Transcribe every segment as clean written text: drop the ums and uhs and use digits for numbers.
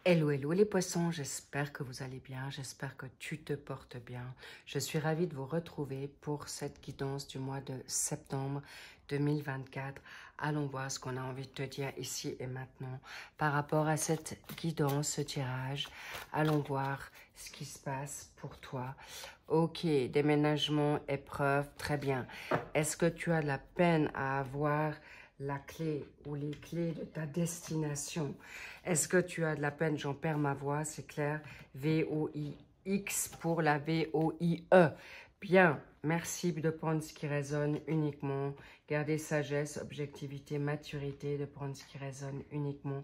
Hello, hello les poissons, j'espère que vous allez bien, j'espère que tu te portes bien. Je suis ravie de vous retrouver pour cette guidance du mois de septembre 2024. Allons voir ce qu'on a envie de te dire ici et maintenant par rapport à cette guidance, ce tirage. Allons voir ce qui se passe pour toi. Ok, déménagement, épreuve, très bien. Est-ce que tu as de la peine à avoir la clé ou les clés de ta destination? Est-ce que tu as de la peine? J'en perds ma voix, c'est clair. V-O-I-X pour la V-O-I-E. Bien, merci de prendre ce qui résonne uniquement. Gardez sagesse, objectivité, maturité, de prendre ce qui résonne uniquement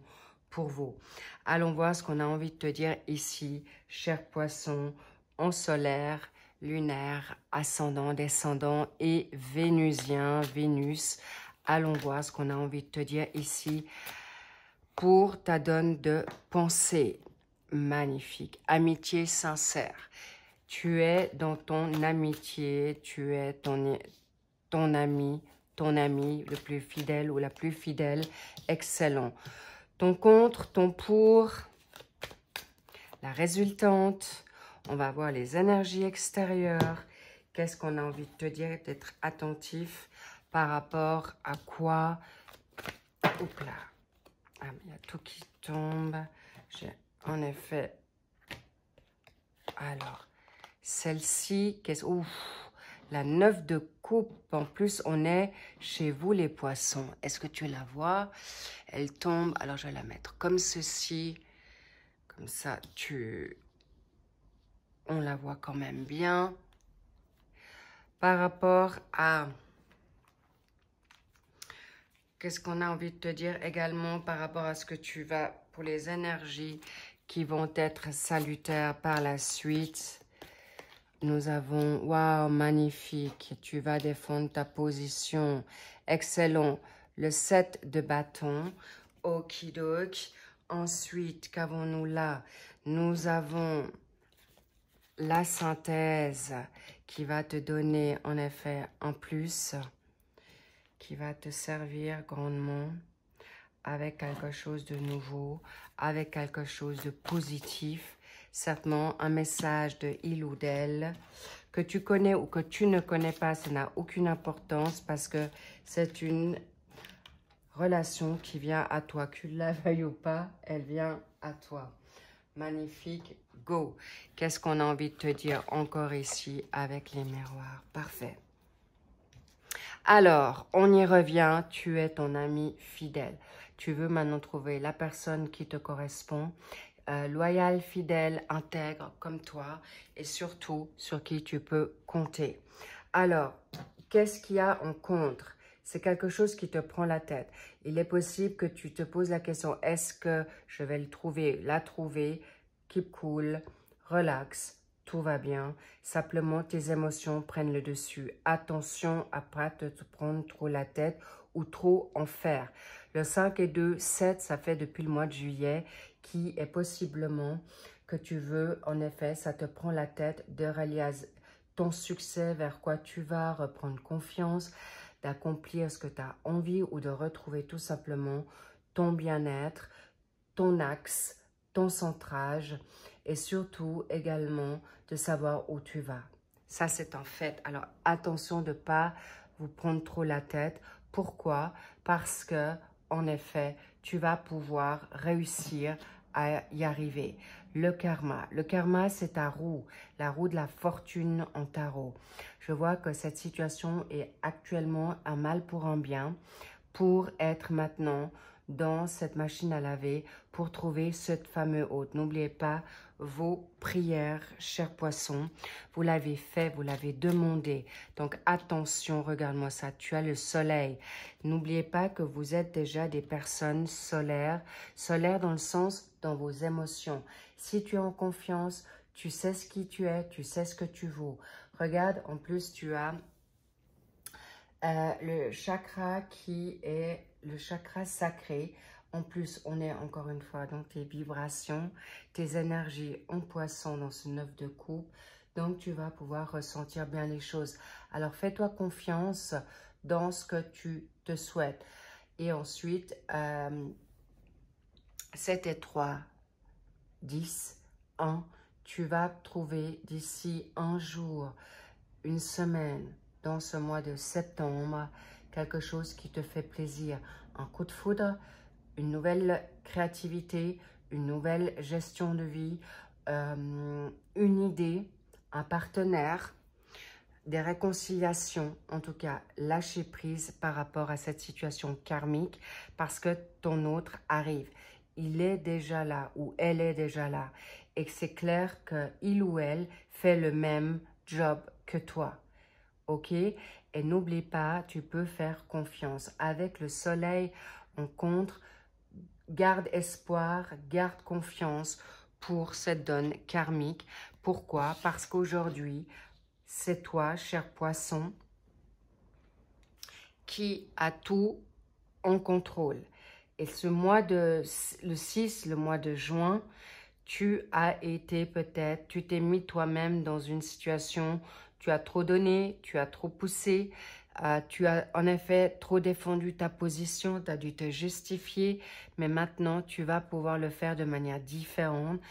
pour vous. Allons voir ce qu'on a envie de te dire ici, cher poisson, en solaire, lunaire, ascendant, descendant et vénusien, Vénus. Allons voir ce qu'on a envie de te dire ici pour ta donne de pensée. Magnifique. Amitié sincère. Tu es dans ton amitié, tu es ton ami le plus fidèle ou la plus fidèle. Excellent. Ton contre, ton pour, la résultante. On va voir les énergies extérieures. Qu'est-ce qu'on a envie de te dire? D'être attentif par rapport à quoi? Oups là. Ah, mais il y a tout qui tombe. J'ai en effet... Alors, celle-ci, qu'est-ce... Ouf, la 9 de coupe. En plus, on est chez vous les poissons. Est-ce que tu la vois? Elle tombe. Alors, je vais la mettre comme ceci. Comme ça, on la voit quand même bien. Par rapport à... Qu'est-ce qu'on a envie de te dire également par rapport à ce que tu vas pour les énergies qui vont être salutaires par la suite? Nous avons, waouh, magnifique, tu vas défendre ta position, excellent, le 7 de bâton, okidoki. Ensuite, qu'avons-nous là? Nous avons la synthèse qui va te donner en effet un plus, qui va te servir grandement avec quelque chose de nouveau, avec quelque chose de positif. Certainement un message de il ou d'elle que tu connais ou que tu ne connais pas, ça n'a aucune importance parce que c'est une relation qui vient à toi. Que tu la veuilles ou pas, elle vient à toi. Magnifique, go. Qu'est-ce qu'on a envie de te dire encore ici avec les miroirs? Parfait. Alors, on y revient, tu es ton ami fidèle. Tu veux maintenant trouver la personne qui te correspond, loyale, fidèle, intègre comme toi et surtout sur qui tu peux compter. Alors, qu'est-ce qu'il y a en contre? C'est quelque chose qui te prend la tête. Il est possible que tu te poses la question, est-ce que je vais le trouver, la trouver? Keep cool, relax. Tout va bien, simplement tes émotions prennent le dessus. Attention à ne pas te prendre trop la tête ou trop en faire. Le 5 et 2, 7, ça fait depuis le mois de juillet qui est possiblement que tu veux, en effet, ça te prend la tête de réaliser ton succès, vers quoi tu vas, reprendre confiance, d'accomplir ce que tu as envie ou de retrouver tout simplement ton bien-être, ton axe, ton centrage et surtout également de savoir où tu vas. Ça, c'est un fait. Alors, attention de ne pas vous prendre trop la tête. Pourquoi? Parce que, en effet, tu vas pouvoir réussir à y arriver. Le karma, c'est ta roue, la roue de la fortune en tarot. Je vois que cette situation est actuellement un mal pour un bien, pour être maintenant dans cette machine à laver pour trouver cette fameuse hôte. N'oubliez pas vos prières, chers poissons. Vous l'avez fait, vous l'avez demandé. Donc attention, regarde-moi ça, tu as le soleil. N'oubliez pas que vous êtes déjà des personnes solaires. Solaires dans le sens, dans vos émotions. Si tu es en confiance, tu sais ce qui tu es, tu sais ce que tu vaux. Regarde, en plus tu as le chakra qui est le chakra sacré. En plus, on est encore une fois dans tes vibrations, tes énergies en poisson dans ce 9 de coupe. Donc, tu vas pouvoir ressentir bien les choses. Alors, fais-toi confiance dans ce que tu te souhaites. Et ensuite, 7 et 3. 10, 1. Tu vas trouver d'ici un jour, une semaine, dans ce mois de septembre, quelque chose qui te fait plaisir. Un coup de foudre, une nouvelle créativité, une nouvelle gestion de vie, une idée, un partenaire, des réconciliations, en tout cas lâcher prise par rapport à cette situation karmique parce que ton autre arrive. Il est déjà là ou elle est déjà là et que c'est clair qu'il ou elle fait le même job que toi. Ok? Et n'oublie pas, tu peux faire confiance. Avec le soleil en contre, garde espoir, garde confiance pour cette donne karmique. Pourquoi? Parce qu'aujourd'hui, c'est toi, cher poisson, qui a tout en contrôle. Et ce mois de, le 6, le mois de juin, tu as été peut-être, tu t'es mis toi-même dans une situation, tu as trop donné, tu as trop poussé, tu as en effet trop défendu ta position, tu as dû te justifier, mais maintenant tu vas pouvoir le faire de manière différente.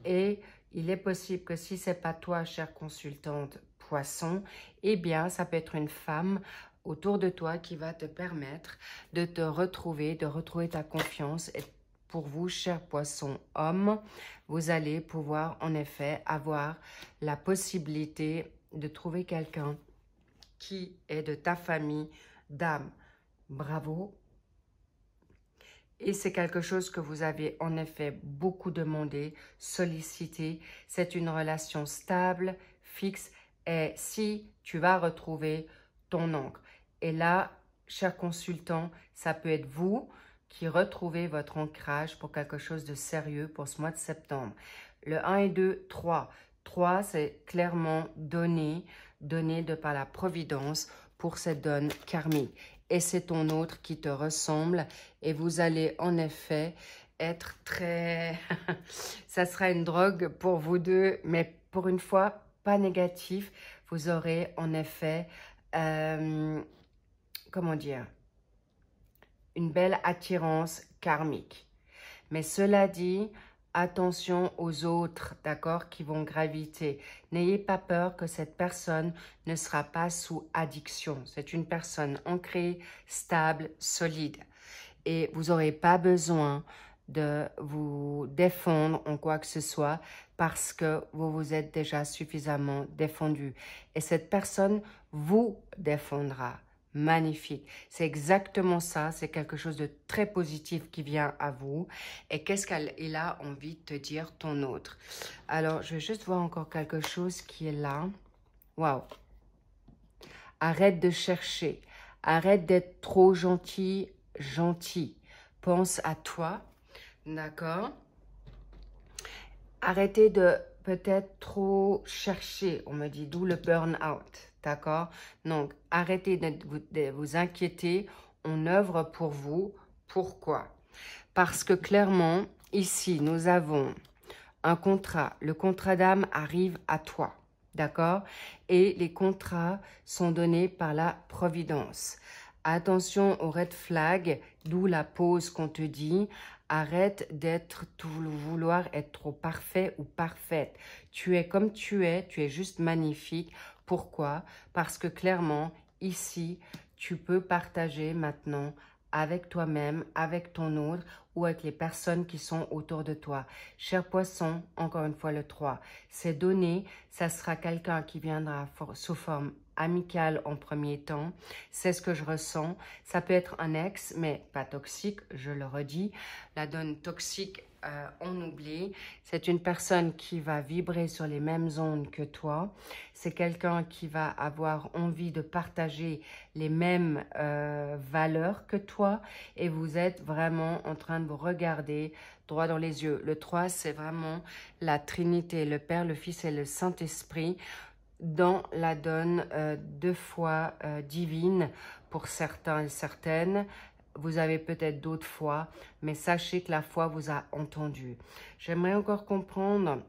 Et il est possible que si ce n'est pas toi, chère consultante poisson, eh bien ça peut être une femme autour de toi qui va te permettre de te retrouver, de retrouver ta confiance. Et pour vous, chers poissons hommes, vous allez pouvoir en effet avoir la possibilité de trouver quelqu'un qui est de ta famille d'âme. Bravo! Et c'est quelque chose que vous avez en effet beaucoup demandé, sollicité. C'est une relation stable, fixe. Et si tu vas retrouver ton ancre. Et là, cher consultant, ça peut être vous qui retrouvez votre ancrage pour quelque chose de sérieux pour ce mois de septembre. Le 1 et 2, 3. 3, c'est clairement donné de par la providence pour cette donne karmique. Et c'est ton autre qui te ressemble et vous allez en effet être très... ça sera une drogue pour vous deux, mais pour une fois, pas négatif. Vous aurez en effet, comment dire, une belle attirance karmique. Mais cela dit, attention aux autres, d'accord, qui vont graviter. N'ayez pas peur que cette personne ne sera pas sous addiction. C'est une personne ancrée, stable, solide. Et vous n'aurez pas besoin de vous défendre en quoi que ce soit parce que vous vous êtes déjà suffisamment défendu. Et cette personne vous défendra. Magnifique. C'est exactement ça. C'est quelque chose de très positif qui vient à vous. Et qu'est-ce qu'il a envie de te dire, ton autre? Alors, je vais juste voir encore quelque chose qui est là. Waouh. Arrête de chercher. Arrête d'être trop gentil, gentil. Pense à toi. D'accord? Arrêtez de peut-être trop chercher. On me dit d'où le burn-out. D'accord? Donc, arrêtez de vous inquiéter. On œuvre pour vous. Pourquoi? Parce que clairement, ici, nous avons un contrat. Le contrat d'âme arrive à toi. D'accord? Et les contrats sont donnés par la providence. Attention aux red flags, d'où la pause qu'on te dit. Arrête d'être vouloir être trop parfait ou parfaite. Tu es comme tu es juste magnifique. Pourquoi? Parce que clairement, ici, tu peux partager maintenant avec toi-même, avec ton autre ou avec les personnes qui sont autour de toi. Cher poisson, encore une fois le 3, c'est donné, ça sera quelqu'un qui viendra sous forme amicale en premier temps. C'est ce que je ressens. Ça peut être un ex, mais pas toxique, je le redis. La donne toxique, on oublie. C'est une personne qui va vibrer sur les mêmes ondes que toi. C'est quelqu'un qui va avoir envie de partager les mêmes valeurs que toi. Et vous êtes vraiment en train de vous regarder droit dans les yeux. Le 3, c'est vraiment la Trinité, le Père, le Fils et le Saint-Esprit dans la donne deux fois divine pour certains et certaines. Vous avez peut-être d'autres foi, mais sachez que la foi vous a entendu. J'aimerais encore comprendre,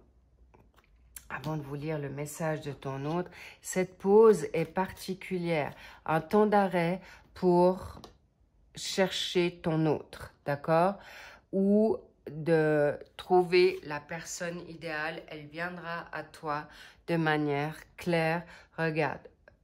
avant de vous lire le message de ton autre, cette pause est particulière, un temps d'arrêt pour chercher ton autre, d'accord? Ou de trouver la personne idéale. Elle viendra à toi de manière claire. Regarde,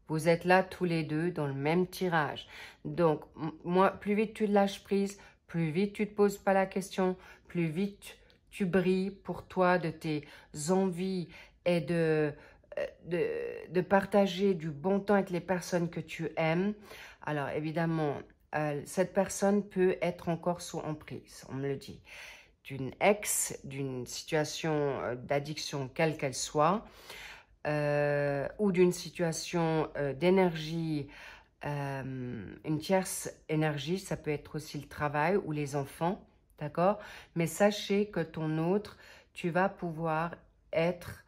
vous êtes là tous les deux dans le même tirage. Donc, moi, plus vite tu lâches prise, plus vite tu ne te poses pas la question, plus vite tu brilles pour toi de tes envies et de partager du bon temps avec les personnes que tu aimes. Alors, évidemment, cette personne peut être encore sous emprise, on me le dit, d'une d'une situation d'addiction quelle qu'elle soit, ou d'une situation d'énergie, une tierce énergie, ça peut être aussi le travail ou les enfants, d'accord? Mais sachez que ton autre, tu vas pouvoir être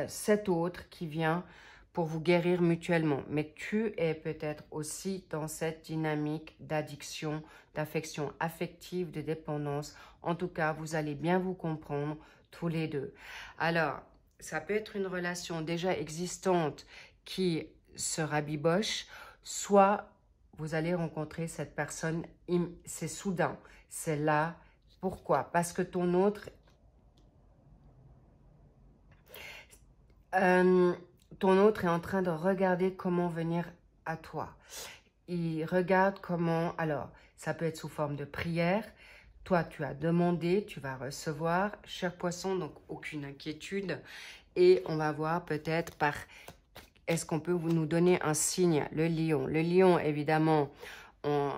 cet autre qui vient pour vous guérir mutuellement. Mais tu es peut-être aussi dans cette dynamique d'addiction, d'affection affective, de dépendance. En tout cas, vous allez bien vous comprendre tous les deux. Alors, ça peut être une relation déjà existante qui se rabiboche, soit vous allez rencontrer cette personne, c'est soudain, c'est là. Pourquoi? Parce que ton autre... ton autre est en train de regarder comment venir à toi. Il regarde comment... Alors, ça peut être sous forme de prière. Toi, tu as demandé, tu vas recevoir. Cher poisson, donc aucune inquiétude. Et on va voir peut-être par... Est-ce qu'on peut nous donner un signe? Le lion. Le lion, évidemment,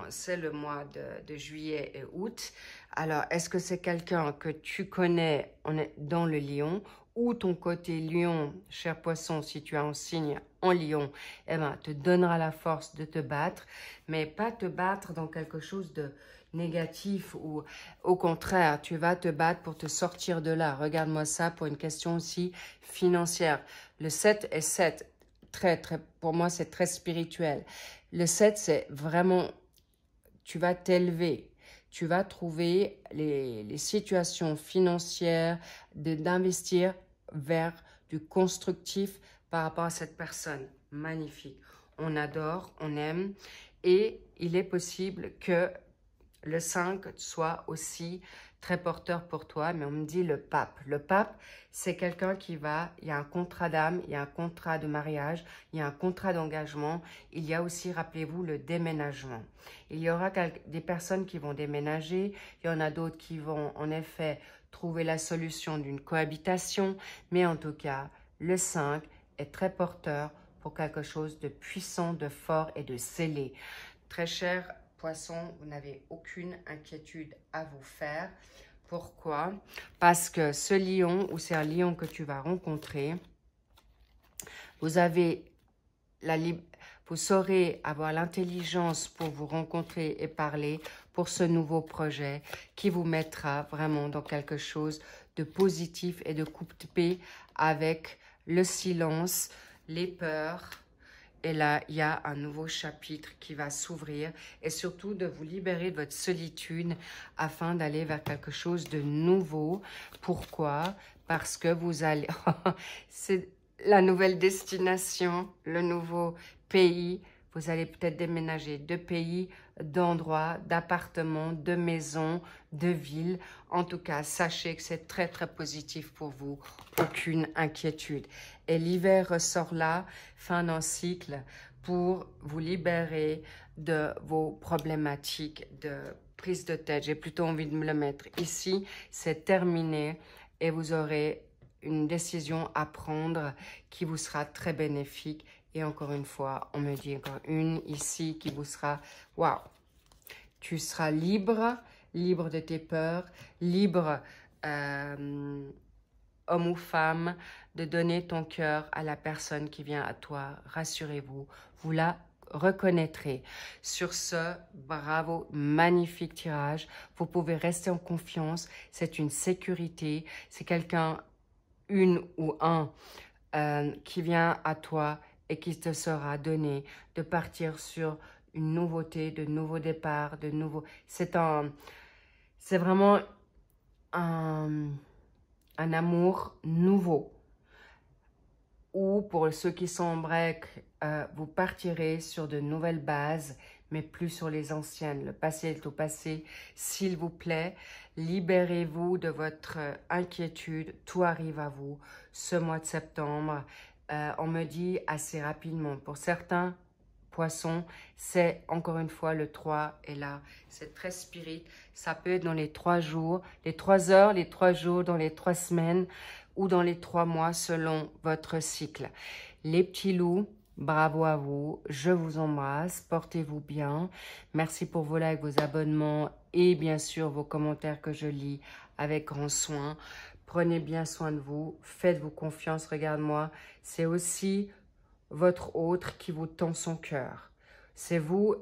c'est le mois de juillet et août. Alors, est-ce que c'est quelqu'un que tu connais dans le lion ou ton côté lion, cher poisson, si tu as un signe en lion, eh ben, te donnera la force de te battre, mais pas te battre dans quelque chose de négatif ou au contraire, tu vas te battre pour te sortir de là. Regarde-moi ça pour une question aussi financière. Le 7 est 7. Pour moi, c'est très spirituel. Le 7, c'est vraiment, tu vas t'élever. Tu vas trouver les situations financières d'investir vers du constructif par rapport à cette personne. Magnifique. On adore, on aime. Et il est possible que le 5 soit aussi très porteur pour toi, mais on me dit le pape. Le pape, c'est quelqu'un qui va, il y a un contrat d'âme, il y a un contrat de mariage, il y a un contrat d'engagement. Il y a aussi, rappelez-vous, le déménagement. Il y aura des personnes qui vont déménager, il y en a d'autres qui vont en effet trouver la solution d'une cohabitation, mais en tout cas, le 5 est très porteur pour quelque chose de puissant, de fort et de scellé. Très cher Poisson, vous n'avez aucune inquiétude à vous faire. Pourquoi? Parce que ce lion, ou c'est un lion que tu vas rencontrer, vous avez vous saurez avoir l'intelligence pour vous rencontrer et parler pour ce nouveau projet qui vous mettra vraiment dans quelque chose de positif et de coupé avec le silence, les peurs. Et là, il y a un nouveau chapitre qui va s'ouvrir et surtout de vous libérer de votre solitude afin d'aller vers quelque chose de nouveau. Pourquoi? Parce que vous allez... C'est la nouvelle destination, le nouveau pays. Vous allez peut-être déménager de pays, d'endroits, d'appartements, de maisons, de villes. En tout cas, sachez que c'est très, très positif pour vous. Aucune inquiétude. Et l'hiver ressort là, fin d'un cycle, pour vous libérer de vos problématiques de prise de tête. J'ai plutôt envie de me le mettre ici. C'est terminé et vous aurez une décision à prendre qui vous sera très bénéfique. Et encore une fois, on me dit encore une ici qui vous sera, waouh, tu seras libre, libre de tes peurs, libre, homme ou femme, de donner ton cœur à la personne qui vient à toi. Rassurez-vous, vous la reconnaîtrez. Sur ce, bravo, magnifique tirage. Vous pouvez rester en confiance. C'est une sécurité. C'est quelqu'un, une ou un, qui vient à toi et qui te sera donné de partir sur une nouveauté, de nouveaux départs, de nouveaux... C'est vraiment un amour nouveau. Ou pour ceux qui sont en break, vous partirez sur de nouvelles bases, mais plus sur les anciennes. Le passé est au passé. S'il vous plaît, libérez-vous de votre inquiétude. Tout arrive à vous ce mois de septembre. On me dit assez rapidement. Pour certains poissons, c'est encore une fois le 3 est là. C'est très spirit. Ça peut être dans les 3 jours, les 3 heures, les 3 jours, dans les 3 semaines ou dans les 3 mois selon votre cycle. Les petits loups, bravo à vous. Je vous embrasse. Portez-vous bien. Merci pour vos likes, vos abonnements et bien sûr vos commentaires que je lis avec grand soin. Prenez bien soin de vous. Faites-vous confiance. Regarde-moi. C'est aussi votre autre qui vous tend son cœur. C'est vous,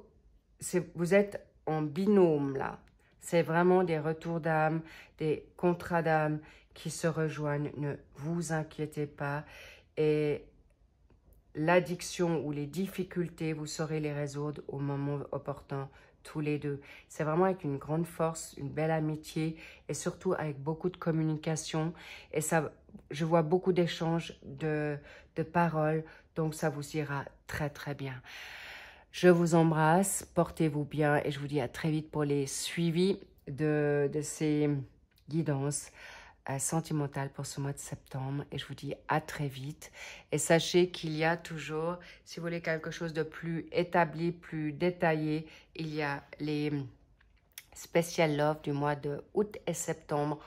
vous êtes en binôme là. C'est vraiment des retours d'âme, des contrats d'âme qui se rejoignent. Ne vous inquiétez pas. Et l'addiction ou les difficultés, vous saurez les résoudre au moment opportun, tous les deux. C'est vraiment avec une grande force, une belle amitié et surtout avec beaucoup de communication. Et ça, je vois beaucoup d'échanges de paroles, donc ça vous ira très très bien. Je vous embrasse, portez-vous bien et je vous dis à très vite pour les suivis de ces guidances sentimentales pour ce mois de septembre. Et je vous dis à très vite. Et sachez qu'il y a toujours, si vous voulez quelque chose de plus établi, plus détaillé, il y a les Special Love du mois de août et septembre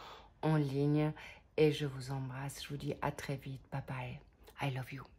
en ligne. Et je vous embrasse. Je vous dis à très vite. Bye bye. I love you.